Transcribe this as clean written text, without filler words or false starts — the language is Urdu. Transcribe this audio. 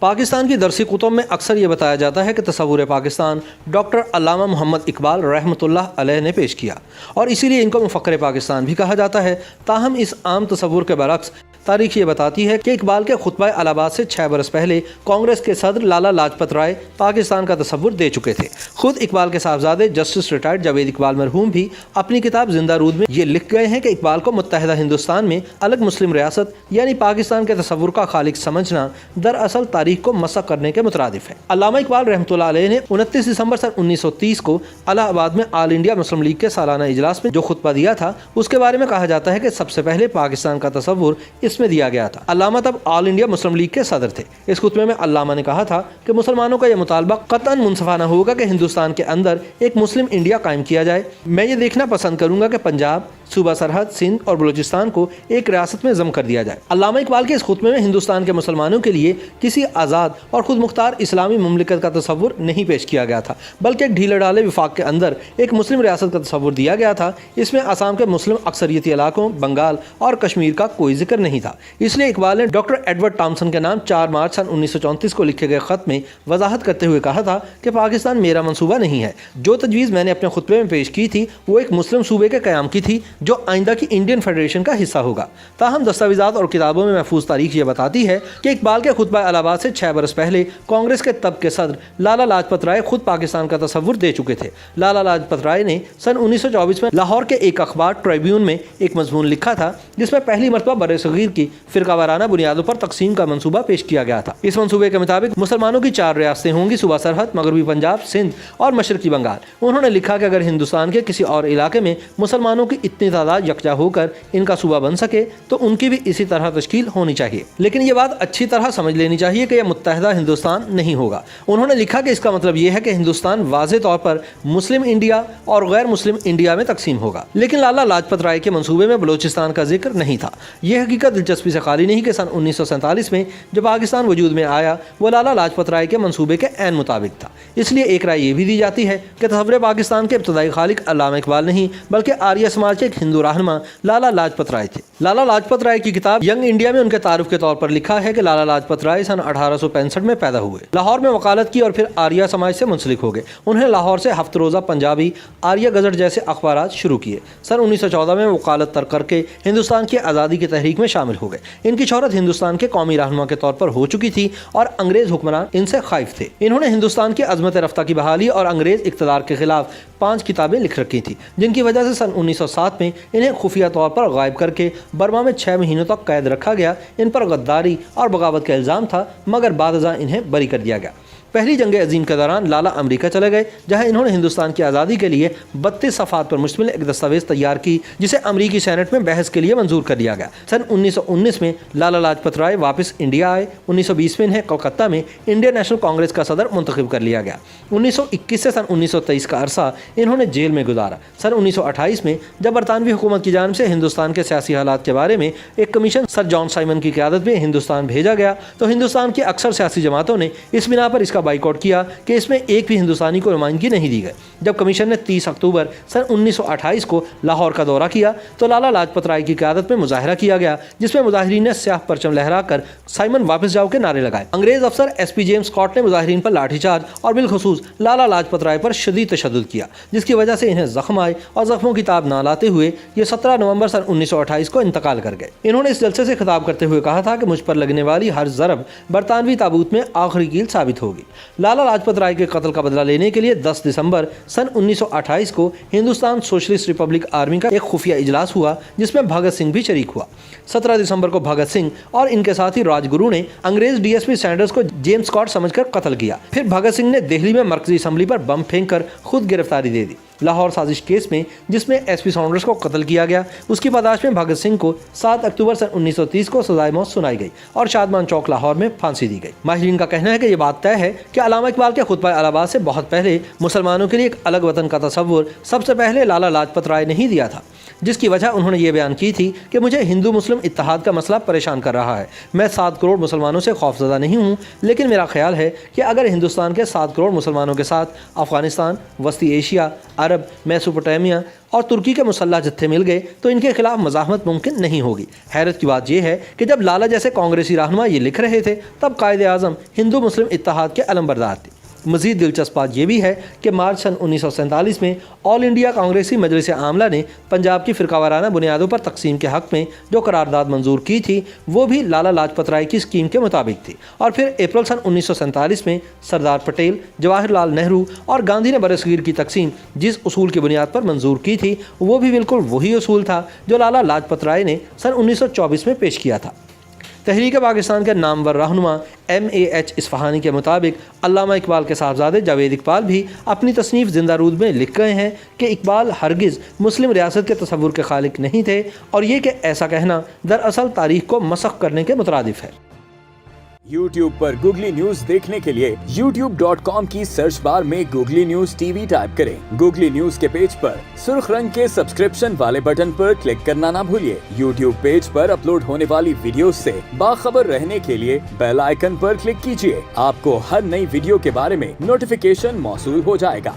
پاکستان کی درسی کتب میں اکثر یہ بتایا جاتا ہے کہ تصور پاکستان ڈاکٹر علامہ محمد اقبال رحمۃ اللہ علیہ نے پیش کیا اور اسی لیے ان کو مفکر پاکستان بھی کہا جاتا ہے۔ تاہم اس عام تصور کے برعکس تاریخ یہ بتاتی ہے کہ اقبال کے خطبہ الہ آباد سے 6 برس پہلے کانگریس کے صدر لالا لاجپت رائے پاکستان کا تصور دے چکے تھے۔ خود اقبال کے صاحبزادے جسٹس ریٹائرڈ جاوید اقبال مرحوم بھی اپنی کتاب زندہ رود میں یہ لکھ گئے ہیں کہ اقبال کو متحدہ ہندوستان میں الگ مسلم ریاست یعنی پاکستان کے تصور کا خالق سمجھنا دراصل تاریخ کو مسخ کرنے کے مترادف ہے۔ علامہ اقبال رحمۃ اللہ علیہ نے 29 دسمبر سن 1930 کو الہ آباد میں آل انڈیا مسلم لیگ کے سالانہ اجلاس میں جو خطبہ دیا تھا اس کے بارے میں کہا جاتا ہے کہ سب سے پہلے پاکستان کا تصور اس میں دیا گیا تھا۔ علامہ تب آل انڈیا مسلم لیگ کے صدر تھے۔ اس خطبے میں علامہ نے کہا تھا کہ مسلمانوں کا یہ مطالبہ قطعاً منصفانہ ہوگا کہ ہندوستان کے اندر ایک مسلم انڈیا قائم کیا جائے۔ میں یہ دیکھنا پسند کروں گا کہ پنجاب، صوبہ سرحد، سندھ اور بلوچستان کو ایک ریاست میں ضم کر دیا جائے۔ علامہ اقبال کے اس خطبے میں ہندوستان کے مسلمانوں کے لیے کسی آزاد اور خود مختار اسلامی مملکت کا تصور نہیں پیش کیا گیا تھا، بلکہ ایک ڈھیلے ڈالے وفاق کے اندر ایک مسلم ریاست کا تصور دیا گیا تھا۔ اس میں آسام کے مسلم اکثریتی علاقوں، بنگال اور کشمیر کا کوئی ذکر نہیں تھا۔ اس لیے اقبال نے ڈاکٹر ایڈورڈ ٹامسن کے نام 4 مارچ سن 1934 کو لکھے گئے خط میں وضاحت کرتے ہوئے کہا تھا کہ پاکستان میرا منصوبہ نہیں ہے۔ جو تجویز میں نے اپنے خطبے میں پیش کی تھی وہ ایک مسلم صوبے کے قیام کی تھی جو آئندہ کی انڈین فیڈریشن کا حصہ ہوگا۔ تاہم دستاویزات اور کتابوں میں محفوظ تاریخ یہ بتاتی ہے کہ اقبال کے خطبہ الہ آباد سے 6 برس پہلے کانگریس کے تب کے صدر لالا لاجپت رائے خود پاکستان کا تصور دے چکے تھے۔ لالا لاجپت رائے نے سن 1924 میں لاہور کے ایک اخبار ٹریبیون میں ایک مضمون لکھا تھا جس میں پہلی مرتبہ برصغیر کی فرقہ وارانہ بنیادوں پر تقسیم کا منصوبہ پیش کیا گیا تھا۔ اس منصوبے کے مطابق مسلمانوں کی 4 ریاستیں ہوں گی: صوبہ سرحد، مغربی پنجاب، سندھ اور مشرقی بنگال۔ انہوں نے لکھا کہ اگر ہندوستان کے کسی اور علاقے میں مسلمانوں کی اتنی تعداد یکجا ہو کر ان کا صوبہ بن سکے تو ان کی بھی اسی طرح تشکیل ہونی چاہیے، لیکن یہ بات اچھی طرح سمجھ لینی چاہیے کہ یہ متحدہ ہندوستان نہیں ہوگا۔ انہوں نے لکھا کہ اس کا مطلب یہ ہے کہ ہندوستان واضح طور پر مسلم انڈیا اور غیر مسلم انڈیا میں تقسیم ہوگا، لیکن لالا لاجپت رائے کے منصوبے میں بلوچستان کا ذکر نہیں تھا۔ یہ حقیقت دلچسپی سے خالی نہیں کہ سن 1947 میں جو پاکستان وجود میں آیا وہ لالا لاجپت رائے کے منصوبے کے عین مطابق تھا۔ اس لیے ایک رائے یہ بھی دی جاتی ہے کہ تصور پاکستان کے ابتدائی خالق علامہ اقبال نہیں بلکہ آریہ سماج کے ایک ہندو رہنما لالا لاجپت رائے تھے۔ لالا لاجپت رائے کی کتاب ینگ انڈیا میں ان کے تعارف کے طور پر لکھا ہے کہ لالا لاجپت رائے سن 1865 میں پیدا ہوئے، لاہور میں وکالت کی اور پھر آریہ سماج سے منسلک ہو گئے۔ انہیں لاہور سے ہفت روزہ پنجابی، آریہ گزٹ جیسے اخبارات شروع کیے۔ سن 1914 میں وکالت ترک کر کے ہندوستان کی آزادی کی تحریک میں شامل ہو گئے۔ ان کی شہرت ہندوستان کے قومی رہنما کے طور پر ہو چکی تھی اور انگریز حکمران ان سے خائف تھے۔ انہوں نے ہندوستان کی عظمت رفتہ کی بحالی اور انگریز اقتدار کے خلاف 5 کتابیں لکھ رکھی تھیں جن کی وجہ سے سن 1907 میں انہیں خفیہ طور پر غائب کر کے برما میں 6 مہینوں تک قید رکھا گیا۔ ان پر غداری اور بغاوت کا الزام تھا مگر بعد ازاں انہیں بری کر دیا گیا۔ پہلی جنگ عظیم کے دوران لالا امریکہ چلے گئے جہاں انہوں نے ہندوستان کی آزادی کے لیے 32 صفحات پر مشتمل ایک دستاویز تیار کی جسے امریکی سینٹ میں بحث کے لیے منظور کر لیا گیا۔ سن 1919 میں لالا لاجپت رائے واپس انڈیا آئے۔ 1920 میں انہیں کلکتہ میں انڈین نیشنل کانگریس کا صدر منتخب کر لیا گیا۔ 1921 سے سن 1923 کا عرصہ انہوں نے جیل میں گزارا۔ سن 1928 میں جب برطانوی حکومت کی جانب سے ہندوستان کے سیاسی حالات کے بارے میں ایک کمیشن سر جان سائمن کی قیادت میں ہندوستان بھیجا گیا تو ہندوستان کی اکثر سیاسی جماعتوں نے اس بنا پر اس کا بائیکاٹ کیا کہ اس میں ایک بھی ہندوستانی کو نمائندگی نہیں دی گئی۔ جب کمیشن نے 30 اکتوبر سن 1928 کو لاہور کا دورہ کیا تو لالا لاجپت رائے کی قیادت میں مظاہرہ کیا گیا جس میں مظاہرین نے سیاہ پرچم لہرا کر سائمن واپس جاؤ کے نعرے لگائے۔ انگریز افسر ایس پی جیمز اسکاٹ نے مظاہرین پر لاٹھی چارج اور بالخصوص لالا لاجپت رائے پر شدید تشدد کیا جس کی وجہ سے انہیں زخم آئے اور زخموں کی تاب نہ لاتے ہوئے یہ 17 نومبر سن 1928 کو انتقال کر گئے۔ انہوں نے اس جلسے سے خطاب کرتے ہوئے کہا تھا کہ مجھ پر لگنے والی ہر ضرب برطانوی تابوت میں آخری کیل ثابت ہوگی۔ لالا لاجپت رائے کے قتل کا بدلہ لینے کے لیے 10 دسمبر سن 1928 کو ہندوستان سوشلسٹ ریپبلک آرمی کا ایک خفیہ اجلاس ہوا جس میں بھگت سنگھ بھی شریک ہوا۔ 17 دسمبر کو بھگت سنگھ اور ان کے ساتھی راج گرو نے انگریز ڈی ایس پی سینڈرز کو جیمز اسکاٹ سمجھ کر قتل کیا۔ پھر بھگت سنگھ نے دہلی میں مرکزی اسمبلی پر بم پھینک کر خود گرفتاری دے دی۔ لاہور سازش کیس میں جس میں ایس پی سینڈرز کو قتل کیا گیا اس کی پاداش میں بھگت سنگھ کو 7 اکتوبر سن 1930 کو سزائے موت سنائی گئی اور شادمان چوک لاہور میں پھانسی دی گئی۔ ماہرین کا کہنا ہے کہ یہ بات طے ہے کہ علامہ اقبال کے خطبہ الہ آباد سے بہت پہلے مسلمانوں کے لیے ایک الگ وطن کا تصور سب سے پہلے لالا لاجپت رائے نے ہی دیا تھا۔ جس کی وجہ انہوں نے یہ بیان کی تھی کہ مجھے ہندو مسلم اتحاد کا مسئلہ پریشان کر رہا ہے۔ میں 7 کروڑ مسلمانوں سے خوفزدہ نہیں ہوں، لیکن میرا خیال ہے کہ اگر ہندوستان کے 7 کروڑ مسلمانوں کے ساتھ افغانستان، وسطی ایشیا، عرب، میسوپوٹیمیا اور ترکی کے مسلح جتھے مل گئے تو ان کے خلاف مزاحمت ممکن نہیں ہوگی۔ حیرت کی بات یہ ہے کہ جب لالا جیسے کانگریسی رہنما یہ لکھ رہے تھے تب قائد اعظم ہندو مسلم اتحاد کے علمبردار تھے۔ مزید دلچسپ بات یہ بھی ہے کہ مارچ سن 1947 میں آل انڈیا کانگریسی مجلس عاملہ نے پنجاب کی فرقہ وارانہ بنیادوں پر تقسیم کے حق میں جو قرارداد منظور کی تھی وہ بھی لالا لاجپت رائے کی اسکیم کے مطابق تھی، اور پھر اپریل سن 1947 میں سردار پٹیل، جواہر لال نہرو اور گاندھی نے برصغیر کی تقسیم جس اصول کی بنیاد پر منظور کی تھی وہ بھی بالکل وہی اصول تھا جو لالا لاجپت رائے نے سن 1924 میں پیش کیا تھا۔ تحریک پاکستان کے نامور رہنما M.A.H. اصفہانی کے مطابق علامہ اقبال کے صاحبزادے جاوید اقبال بھی اپنی تصنیف زندہ رود میں لکھ گئے ہیں کہ اقبال ہرگز مسلم ریاست کے تصور کے خالق نہیں تھے، اور یہ کہ ایسا کہنا دراصل تاریخ کو مسخ کرنے کے مترادف ہے۔ YouTube پر گوگلی نیوز دیکھنے کے لیے youtube.com کی سرچ بار میں googly news T V type کریں۔ گوگلی نیوز کے پیج پر سرخ رنگ کے سبسکرپشن والے بٹن پر کلک کرنا نہ بھولیے۔ YouTube پیج پر اپلوڈ ہونے والی ویڈیوز سے باخبر رہنے کے لیے بیل آئیکن پر کلک کیجیے۔ آپ کو ہر نئی ویڈیو کے بارے میں نوٹیفیکیشن موصول ہو جائے گا۔